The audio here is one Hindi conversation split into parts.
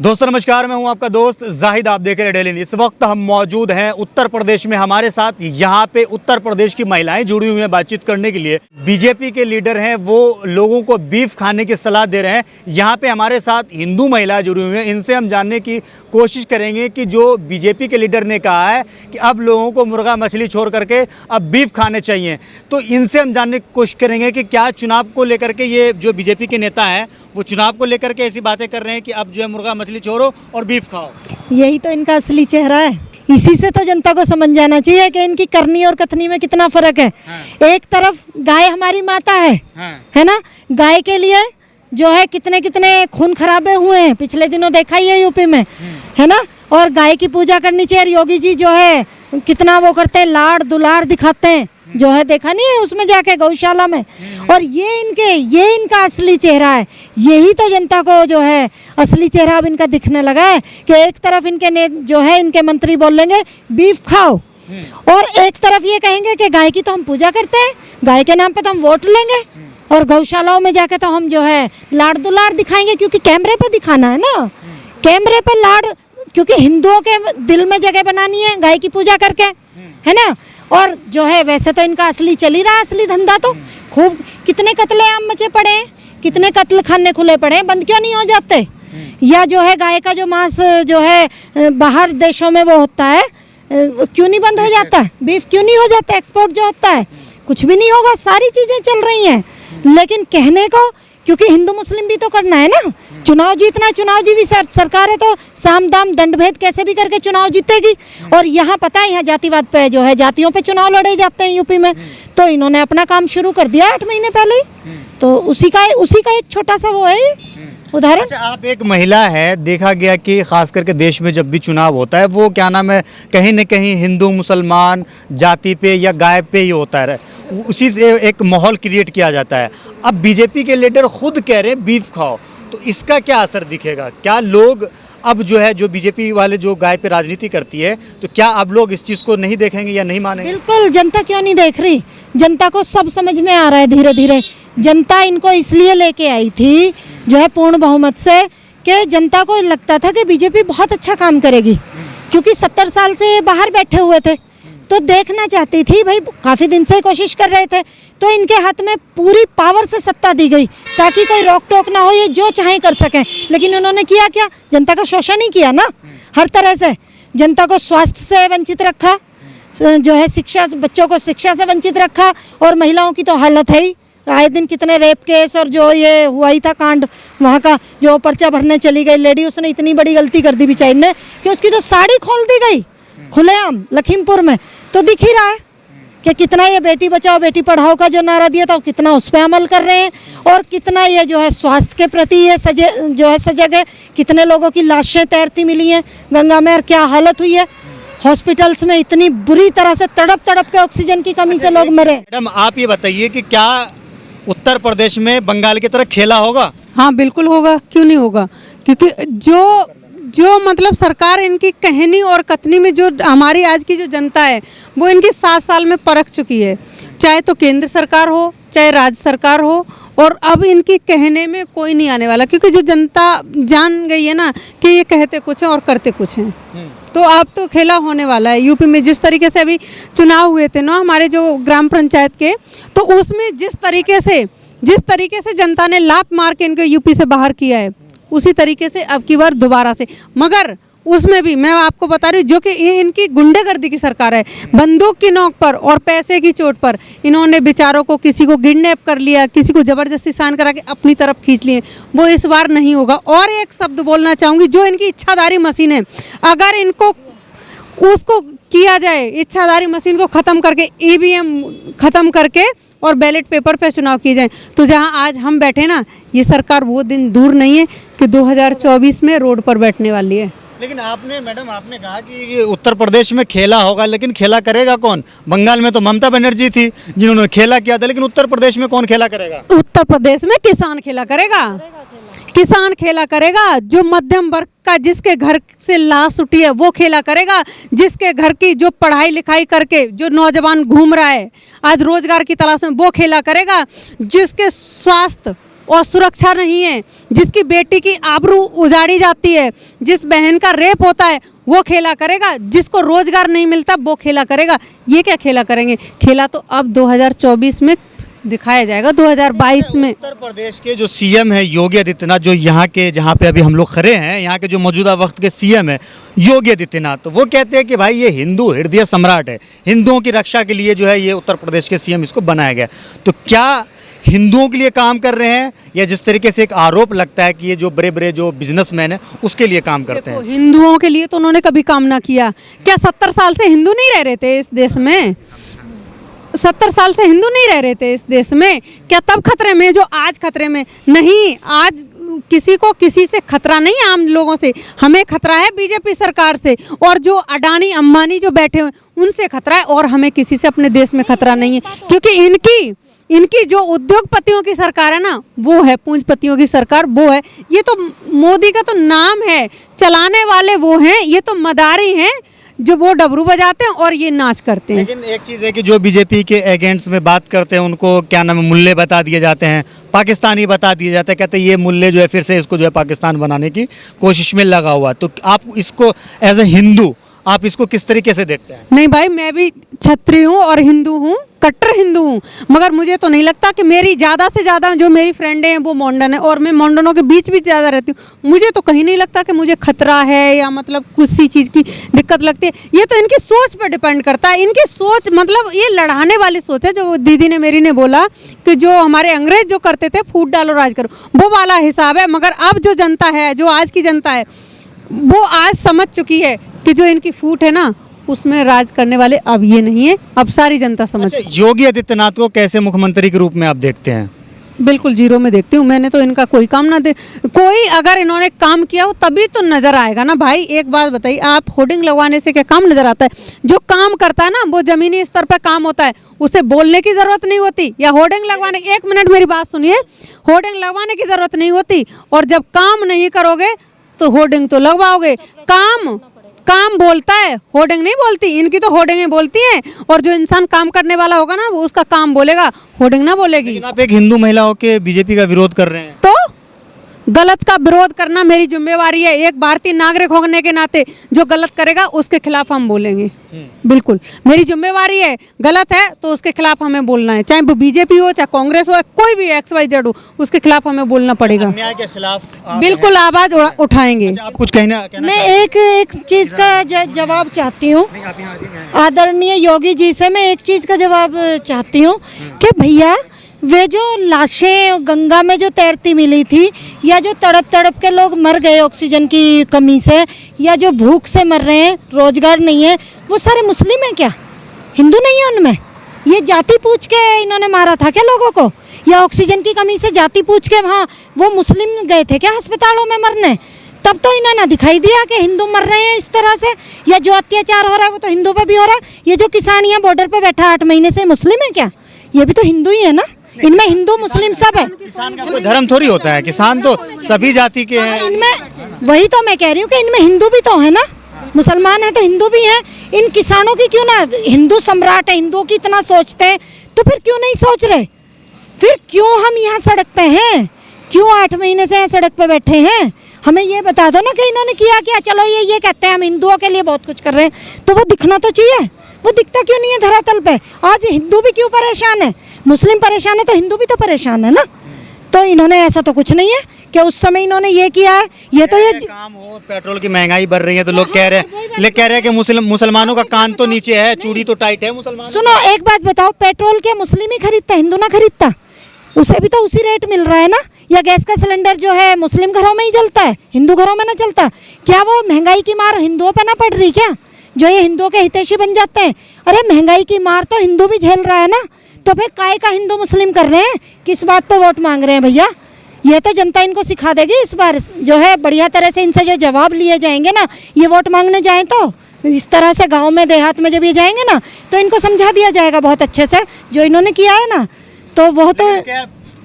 दोस्तों नमस्कार, मैं हूं आपका दोस्त जाहिद। आप देख रहे हैं डेली न्यूज़। इस वक्त हम मौजूद हैं उत्तर प्रदेश में। हमारे साथ यहां पे उत्तर प्रदेश की महिलाएं जुड़ी हुई हैं बातचीत करने के लिए। बीजेपी के लीडर हैं, वो लोगों को बीफ खाने की सलाह दे रहे हैं। यहां पे हमारे साथ हिंदू महिलाएं जुड़ी हुई हैं। इनसे हम जानने की कोशिश करेंगे कि जो बीजेपी के लीडर ने कहा है कि अब लोगों को मुर्गा मछली छोड़ करके अब बीफ खाने चाहिए, तो इनसे हम जानने की कोशिश करेंगे कि क्या चुनाव को लेकर के ये जो बीजेपी के नेता हैं वो चुनाव को लेकर के ऐसी बातें कर रहे हैं कि अब जो है मुर्गा मछली छोड़ो और बीफ खाओ। यही तो इनका असली चेहरा है। इसी से तो जनता को समझ जाना चाहिए कि इनकी करनी और कथनी में कितना फर्क है। एक तरफ गाय हमारी माता है ना। गाय के लिए जो है कितने कितने खून खराबे हुए हैं, पिछले दिनों देखा ही है यूपी में, है ना। और गाय की पूजा करनी चाहिए। योगी जी जो है कितना वो करते हैं, लाड़ दुलार दिखाते हैं, जो है देखा नहीं है उसमें जाके गौशाला में। और ये इनका असली चेहरा है। यही तो जनता को जो है असली चेहरा अब इनका दिखने लगा है कि एक तरफ इनके जो है इनके मंत्री बोलेंगे बीफ खाओ, और एक तरफ ये कहेंगे कि गाय की तो हम पूजा करते हैं, गाय के नाम पे तो हम वोट लेंगे, और गौशालाओं में जाके तो हम जो है लाड़ दुलार दिखाएंगे, क्योंकि कैमरे पे दिखाना है ना। कैमरे पे लाड़, क्योंकि हिंदुओं के दिल में जगह बनानी है गाय की पूजा करके, है ना। और जो है वैसे तो इनका असली चल ही रहा है, असली धंधा तो खूब। कितने कत्लेआम मचे पड़े हैं, कितने कत्ल खाने खुले पड़े हैं, बंद क्यों नहीं हो जाते? या जो है गाय का जो मांस जो है बाहर देशों में वो होता है, क्यों नहीं बंद हो जाता? बीफ क्यों नहीं हो जाता? एक्सपोर्ट जो होता है, कुछ भी नहीं होगा, सारी चीजें चल रही हैं। लेकिन कहने को, क्योंकि हिंदू मुस्लिम भी तो करना है ना। चुनाव जीतना है, चुनाव जीवी सरकार है, तो साम दाम दंड भेद कैसे भी करके चुनाव जीतेगी। और यहाँ पता है, यहाँ जातिवाद पे जो है जातियों पे चुनाव लड़े जाते हैं यूपी में। तो इन्होंने अपना काम शुरू कर दिया 8 महीने पहले ही। तो उसी का एक छोटा सा वो है उदाहरण। अच्छा, आप एक महिला है, देखा गया कि खास करके देश में जब भी चुनाव होता है वो क्या नाम है, कहीं न कहीं हिंदू मुसलमान जाति पे या गाय पे ही होता है, उसी से एक माहौल क्रिएट किया जाता है। अब बीजेपी के लीडर खुद कह रहे हैं बीफ खाओ, तो इसका क्या असर दिखेगा? क्या लोग अब जो है, जो बीजेपी वाले जो गाय पे राजनीति करती है, तो क्या अब लोग इस चीज़ को नहीं देखेंगे या नहीं मानेंगे? बिल्कुल, जनता क्यों नहीं देख रही? जनता को सब समझ में आ रहा है धीरे धीरे। जनता इनको इसलिए लेके आई थी जो है पूर्ण बहुमत से, कि जनता को लगता था कि बीजेपी बहुत अच्छा काम करेगी, क्योंकि 70 साल से बाहर बैठे हुए थे, तो देखना चाहती थी भाई, काफ़ी दिन से कोशिश कर रहे थे, तो इनके हाथ में पूरी पावर से सत्ता दी गई ताकि कोई रोक टोक ना हो, ये जो चाहे कर सकें। लेकिन उन्होंने किया क्या? जनता का शोषण ही किया ना, हर तरह से। जनता को स्वास्थ्य से वंचित रखा, जो है शिक्षा, बच्चों को शिक्षा से वंचित रखा, और महिलाओं की तो हालत है ही। आए दिन कितने रेप केस, और जो ये हुआ ही था कांड वहाँ का, जो पर्चा भरने चली गई लेडी, उसने इतनी बड़ी गलती कर दी बेचारी ने कि उसकी तो साड़ी खोल दी गई खुलेआम लखीमपुर में। तो दिख ही रहा है कि कितना ये बेटी बचाओ बेटी पढ़ाओ का जो नारा दिया था, कितना उस पर अमल कर रहे हैं, और कितना ये जो है स्वास्थ्य के प्रति ये सजग है। कितने लोगों की लाशें तैरती मिली हैं गंगा में, और क्या हालत हुई है हॉस्पिटल्स में, इतनी बुरी तरह से तड़प तड़प के ऑक्सीजन की कमी से लोग मरे। मैडम, आप ये बताइए कि क्या उत्तर प्रदेश में बंगाल की तरह खेला होगा? हाँ बिल्कुल होगा, क्यों नहीं होगा? क्योंकि जो मतलब सरकार इनकी कहनी और कथनी में, जो हमारी आज की जो जनता है वो इनकी 7 साल में परख चुकी है, चाहे तो केंद्र सरकार हो चाहे राज्य सरकार हो। और अब इनकी कहने में कोई नहीं आने वाला, क्योंकि जो जनता जान गई है ना कि ये कहते कुछ हैं और करते कुछ हैं। तो अब तो खेला होने वाला है यूपी में। जिस तरीके से अभी चुनाव हुए थे ना हमारे जो ग्राम पंचायत के, तो उसमें जिस तरीके से जनता ने लात मार के इनको यूपी से बाहर किया है, उसी तरीके से अब की बार दोबारा से। मगर उसमें भी मैं आपको बता रही हूँ, जो कि ये इनकी गुंडागर्दी की सरकार है, बंदूक की नोक पर और पैसे की चोट पर इन्होंने बेचारों को, किसी को किडनैप कर लिया, किसी को ज़बरदस्ती साइन करा के अपनी तरफ खींच लिए। वो इस बार नहीं होगा। और एक शब्द बोलना चाहूँगी, जो इनकी इच्छाधारी मशीन है, अगर इनको उसको किया जाए, इच्छाधारी मशीन को ख़त्म करके, EVM ख़त्म करके और बैलेट पेपर पे चुनाव किए जाएं, तो जहां आज हम बैठे ना, ये सरकार वो दिन दूर नहीं है कि 2024 में रोड पर बैठने वाली है। लेकिन मैडम आपने कहा कि उत्तर प्रदेश में खेला होगा, लेकिन खेला करेगा कौन? बंगाल में तो ममता बनर्जी थी जिन्होंने खेला किया था, लेकिन उत्तर प्रदेश में कौन खेला करेगा? उत्तर प्रदेश में किसान खेला करेगा। किसान खेला करेगा, जो मध्यम वर्ग का, जिसके घर से लाश उठी है वो खेला करेगा, जिसके घर की जो पढ़ाई लिखाई करके जो नौजवान घूम रहा है आज रोजगार की तलाश में, वो खेला करेगा, जिसके स्वास्थ्य और सुरक्षा नहीं है, जिसकी बेटी की आबरू उजाड़ी जाती है, जिस बहन का रेप होता है वो खेला करेगा, जिसको रोजगार नहीं मिलता वो खेला करेगा। ये क्या खेला करेंगे? खेला तो अब 2024 में दिखाया जाएगा, 2022 में। उत्तर प्रदेश के जो सीएम है योगी आदित्यनाथ, जो यहाँ के जहाँ पे अभी हम लोग खड़े हैं, यहाँ के जो मौजूदा वक्त के सीएम है योगी आदित्यनाथ, तो वो कहते हैं कि भाई ये हिंदू हृदय सम्राट है, हिंदुओं की रक्षा के लिए जो है ये उत्तर प्रदेश के सीएम इसको बनाया गया। तो क्या हिंदुओं के लिए काम कर रहे हैं, या जिस तरीके से एक आरोप लगता है कि ये जो बड़े बड़े जो बिजनेसमैन है उसके लिए काम करते हैं? हिंदुओं के लिए तो उन्होंने कभी काम ना किया। क्या 70 साल से हिंदू नहीं रह रहे थे इस देश में? 70 साल से हिंदू नहीं रह रहे थे इस देश में? क्या तब खतरे में जो आज खतरे में नहीं? आज किसी को किसी से खतरा नहीं, आम लोगों से हमें खतरा है बीजेपी सरकार से, और जो अडानी अंबानी जो बैठे हुए उनसे खतरा है, और हमें किसी से अपने देश में खतरा नहीं है। क्योंकि इनकी जो उद्योगपतियों की सरकार है ना, वो है पूंजीपतियों की सरकार, वो है। ये तो मोदी का तो नाम है, चलाने वाले वो हैं, ये तो मदारी हैं जो वो डबरू बजाते हैं और ये नाच करते हैं। लेकिन एक चीज़ है कि जो बीजेपी के एजेंट्स में बात करते हैं उनको क्या नाम है, मूल्य बता दिए जाते हैं, पाकिस्तानी बता दिए जाते हैं, कहते हैं ये मूल्य जो है फिर से इसको जो है पाकिस्तान बनाने की कोशिश में लगा हुआ। तो आप इसको एज ए हिंदू आप इसको किस तरीके से देखते हैं? नहीं भाई, मैं भी क्षत्रिय हूँ और हिंदू हूँ, कट्टर हिंदू हूँ, मगर मुझे तो नहीं लगता कि मेरी ज़्यादा से ज़्यादा जो मेरी फ्रेंड हैं वो मॉडर्न है, और मैं मॉडर्नों के बीच भी ज़्यादा रहती हूँ। मुझे तो कहीं नहीं लगता कि मुझे खतरा है या मतलब किसी चीज़ की दिक्कत लगती है। ये तो इनकी सोच पर डिपेंड करता है। इनकी सोच मतलब ये लड़ाने वाली सोच है। जो दीदी ने मेरी ने बोला कि जो हमारे अंग्रेज जो करते थे फूट डालो राज करो, वो वाला हिसाब है। मगर अब जो जनता है, जो आज की जनता है, वो आज समझ चुकी है कि जो इनकी फूट है ना उसमें राज करने वाले अब ये नहीं है, अब सारी जनता समझ। अच्छा, योगी आदित्यनाथ को कैसे मुख्यमंत्री के रूप में आप देखते हैं? बिल्कुल जीरो में देखती हूँ। मैंने तो इनका कोई काम ना दे, कोई अगर इन्होंने काम किया हो तभी तो नजर आएगा ना भाई। एक बात बताइए, आप होर्डिंग लगवाने से क्या काम नजर आता है? जो काम करता है ना वो जमीनी स्तर पर काम होता है, उसे बोलने की जरूरत नहीं होती, या होर्डिंग लगवाने, एक मिनट मेरी बात सुनिए, होर्डिंग लगवाने की जरूरत नहीं होती। और जब काम नहीं करोगे तो होर्डिंग तो लगवाओगे। काम बोलता है, होर्डिंग नहीं बोलती। इनकी तो होर्डिंग बोलती हैं, और जो इंसान काम करने वाला होगा ना वो उसका काम बोलेगा, होर्डिंग ना बोलेगी। लेकिन आप एक हिंदू महिला होकर बीजेपी का विरोध कर रहे हैं, तो गलत का विरोध करना मेरी जिम्मेवारी है। एक भारतीय नागरिक होने के नाते जो गलत करेगा उसके खिलाफ हम बोलेंगे, बिल्कुल मेरी जिम्मेवारी है। गलत है तो उसके खिलाफ हमें बोलना है, चाहे वो बीजेपी हो, चाहे कांग्रेस हो, कोई भी XYZ हो, उसके खिलाफ हमें बोलना पड़ेगा। अन्याय के खिलाफ बिल्कुल आवाज उठाएंगे। अच्छा, आप कुछ कहना मैं एक चीज का जवाब चाहती हूँ आदरणीय योगी जी से। मैं एक चीज का जवाब चाहती हूँ कि भैया वे जो लाशें गंगा में जो तैरती मिली थी, या जो तड़प तड़प के लोग मर गए ऑक्सीजन की कमी से, या जो भूख से मर रहे हैं, रोजगार नहीं है, वो सारे मुस्लिम हैं क्या? हिंदू नहीं है उनमें? ये जाति पूछ के इन्होंने मारा था क्या लोगों को? या ऑक्सीजन की कमी से जाति पूछ के वहाँ वो मुस्लिम गए थे क्या अस्पतालों में मरने? तब तो इन्होंने दिखाई दिया कि हिंदू मर रहे हैं इस तरह से। या जो अत्याचार हो रहा है वो तो हिंदू पे भी हो रहा है। ये जो किसान यहाँ बॉर्डर पे बैठा 8 महीने से, मुस्लिम है क्या? ये भी तो हिंदू ही है ना। इनमें हिंदू मुस्लिम सब है। किसान का कोई धर्म थोड़ी होता है, किसान तो सभी जाति के हैं। इनमें वही तो मैं कह रही हूँ कि इनमें हिंदू भी तो है ना, मुसलमान है तो हिंदू भी है। इन किसानों की क्यों ना, हिंदू सम्राट है, हिंदुओं की इतना सोचते हैं तो फिर क्यों नहीं सोच रहे? फिर क्यों हम यहाँ सड़क पे हैं? क्यों 8 महीने से यहाँ सड़क पे बैठे हैं? हमें ये बता दो ना कि इन्होंने किया क्या। चलो ये कहते हैं हम हिंदुओं के लिए बहुत कुछ कर रहे हैं, तो वो दिखना तो चाहिए। वो दिखता क्यों नहीं है धरातल पे? आज हिंदू भी क्यों परेशान है? मुस्लिम परेशान है तो हिंदू भी तो परेशान है ना। तो इन्होंने ऐसा तो कुछ नहीं है कि उस समय इन्होंने ये किया है। ये तो ये काम हो, पेट्रोल की महंगाई बढ़ रही है तो लोग कह रहे हैं कि मुसलमानों का कान तो नीचे है, चूड़ी तो टाइट है मुसलमान। सुनो एक बात बताओ, पेट्रोल क्या मुस्लिम ही खरीदता, हिंदू ना खरीदता? उसे भी तो उसी रेट मिल रहा है ना। या गैस का सिलेंडर जो है मुस्लिम घरों में ही जलता है, हिंदू घरों में ना चलता? क्या वो महंगाई की मार हिंदुओं पे ना पड़ रही क्या, जो ये हिंदुओं के हितैषी बन जाते हैं? अरे महंगाई की मार तो हिंदू भी झेल रहा है ना। तो फिर काय का हिंदू मुस्लिम कर रहे हैं? किस बात पे वोट मांग रहे हैं भैया? ये तो जनता इनको सिखा देगी इस बार जो है। बढ़िया तरह से इनसे जो जवाब लिए जाएंगे ना, ये वोट मांगने जाएं तो इस तरह से गांव में देहात में जब ये जाएंगे ना तो इनको समझा दिया जाएगा बहुत अच्छे से जो इन्होंने किया है ना। तो वो तो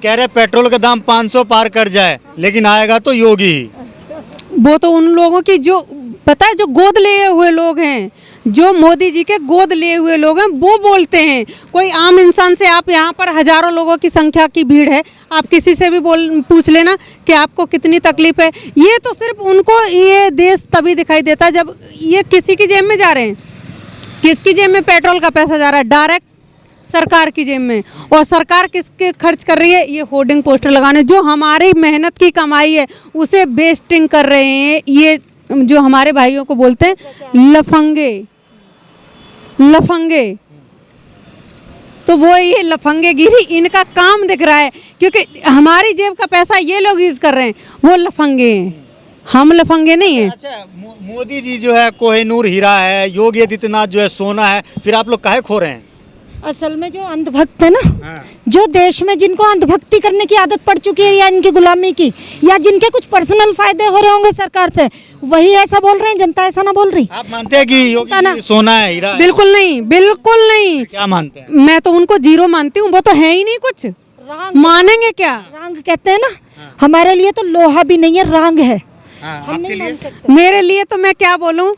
कह रहे पेट्रोल का दाम 500 पार कर जाए लेकिन आएगा तो योगी। वो तो उन लोगों की जो पता है, जो गोद लिए हुए लोग हैं, जो मोदी जी के गोद लिए हुए लोग हैं वो बोलते हैं। कोई आम इंसान से, आप यहाँ पर हजारों लोगों की संख्या की भीड़ है, आप किसी से भी पूछ लेना कि आपको कितनी तकलीफ है। ये तो सिर्फ उनको ये देश तभी दिखाई देता है जब ये किसी की जेब में जा रहे हैं। किसकी जेब में पेट्रोल का पैसा जा रहा है? डायरेक्ट सरकार की जेब में। और सरकार किसके खर्च कर रही है? ये होर्डिंग पोस्टर लगाने, जो हमारी मेहनत की कमाई है उसे वेस्टिंग कर रहे हैं। ये जो हमारे भाइयों को बोलते हैं लफंगे, लफंगे, तो वो ये लफंगेगिरी इनका काम दिख रहा है, क्योंकि हमारी जेब का पैसा ये लोग यूज कर रहे हैं। वो लफंगे हैं, हम लफंगे नहीं हैं। अच्छा, मोदी जी जो है कोहिनूर हीरा है, योगी आदित्यनाथ जो है सोना है, फिर आप लोग काहे खो रहे हैं? असल में जो अंधभक्त है ना, जो देश में जिनको अंधभक्ति करने की आदत पड़ चुकी है, या इनकी गुलामी की, या जिनके कुछ पर्सनल फायदे हो रहे होंगे सरकार से, वही ऐसा बोल रहे हैं। जनता ऐसा ना बोल रही। आप मानते हैं कि योगी जी सोना है, हीरा है? बिल्कुल नहीं, बिल्कुल नहीं। क्या मानते हैं? मैं तो उनको जीरो मानती हूँ, वो तो है ही नहीं कुछ। मानेंगे क्या? रांग कहते हैं ना, हमारे लिए तो लोहा भी नहीं है, रांग है। हम नहीं मान सकते। मेरे लिए तो मैं क्या बोलूं,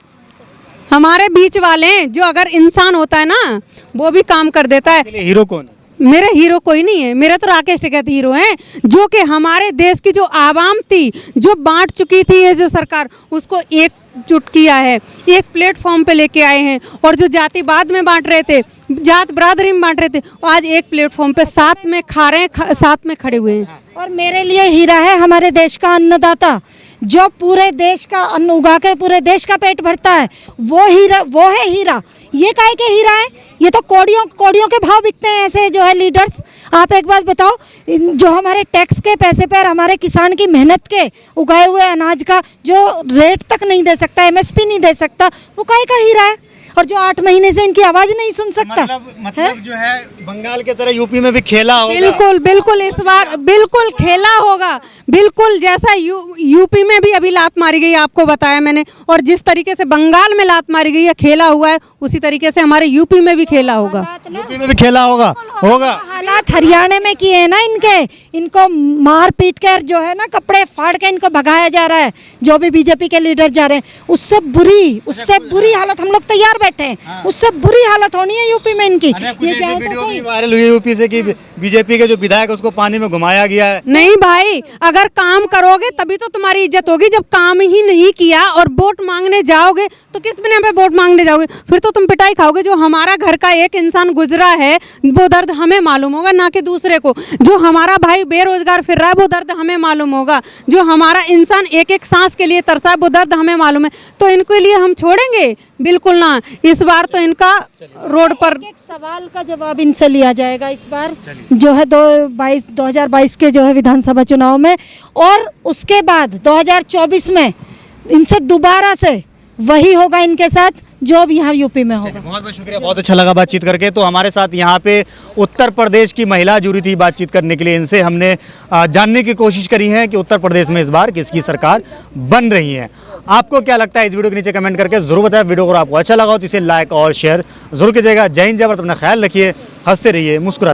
हमारे बीच वाले हैं, जो अगर इंसान होता है ना वो भी काम कर देता है। हीरो कौन है? मेरा हीरो कोई नहीं है, मेरा तो राकेश टिकैत हीरो हैं, जो कि हमारे देश की जो आवाम थी, जो बांट चुकी थी ये जो सरकार, उसको एकजुट किया है, एक प्लेटफॉर्म पे लेके आए हैं। और जो जातिवाद में बांट रहे थे, जात बरादरी में बांट रहे थे, आज एक प्लेटफॉर्म पे साथ में खा रहे हैं, साथ में खड़े हुए हैं। और मेरे लिए हीरा है हमारे देश का अन्नदाता, जो पूरे देश का अन्न उगा के पूरे देश का पेट भरता है। वो हीरा, वो है हीरा। ये काहे के हीरा है? ये तो कौड़ियों के भाव बिकते हैं ऐसे जो है लीडर्स। आप एक बात बताओ, जो हमारे टैक्स के पैसे पर हमारे किसान की मेहनत के उगाए हुए अनाज का जो रेट तक नहीं दे सकता, MSP नहीं दे सकता, वो काहे का हीरा है? और जो 8 महीने से इनकी आवाज नहीं सुन सकता। मतलब जो है बंगाल के तरह यूपी में भी खेला होगा। बिल्कुल बिल्कुल, इस बार बिल्कुल खेला होगा, बिल्कुल जैसा यूपी में भी अभी लात मारी गई, आपको बताया मैंने, और जिस तरीके से बंगाल में लात मारी गई है, खेला हुआ है, उसी तरीके से हमारे यूपी में भी खेला होगा। यूपी में भी खेला होगा। हालात हरियाणा में किए हैं ना इनको मार पीट कर जो है ना, कपड़े फाड़ के इनको भगाया जा रहा है। जो भी बीजेपी के लीडर जा रहे हैं, उससे बुरी हालत हम लोग तैयार बैठे हैं। उससे बुरी हालत होनी है यूपी में इनकी। ये वीडियो भी वायरल हुई यूपी से कि बीजेपी के जो विधायक उसको पानी में घुमाया गया है। नहीं भाई, अगर काम करोगे तभी तो तुम्हारी इज्जत होगी। जब काम ही नहीं किया और वोट मांगने जाओगे तो किस बिना पे वोट मांगने जाओगे? फिर तो तुम पिटाई खाओगे। जो हमारा घर का एक इंसान गुजरा है वो दर्द हमें मालूम होगा, ना कि दूसरे को। जो हमारा भाई बेरोजगार फिर रहा है वो दर्द हमें मालूम होगा। जो हमारा इंसान एक एक सांस के लिए तरसा है वो दर्द हमें मालूम है। तो इनके लिए हम छोड़ेंगे? बिल्कुल ना। इस बार तो इनका रोड पर एक सवाल का जवाब इनसे लिया जाएगा इस बार जो है 2022 के जो है विधानसभा चुनाव में, और उसके बाद 2024 में इनसे दोबारा से वही होगा इनके साथ जो अब यहाँ यूपी में होगा। बहुत बहुत शुक्रिया, बहुत अच्छा लगा बातचीत करके। तो हमारे साथ यहाँ पे उत्तर प्रदेश की महिला जुड़ी थी बातचीत करने के लिए। इनसे हमने जानने की कोशिश करी है कि उत्तर प्रदेश में इस बार किसकी सरकार बन रही है। आपको क्या लगता है इस वीडियो के नीचे कमेंट करके जरूर बताएं। वीडियो को आपको अच्छा लगा हो तो इसे लाइक और शेयर जरूर कीजिएगा। जय हिंद, जय भारत, अपना ख्याल रखिए, हंसते रहिए, मुस्कुराते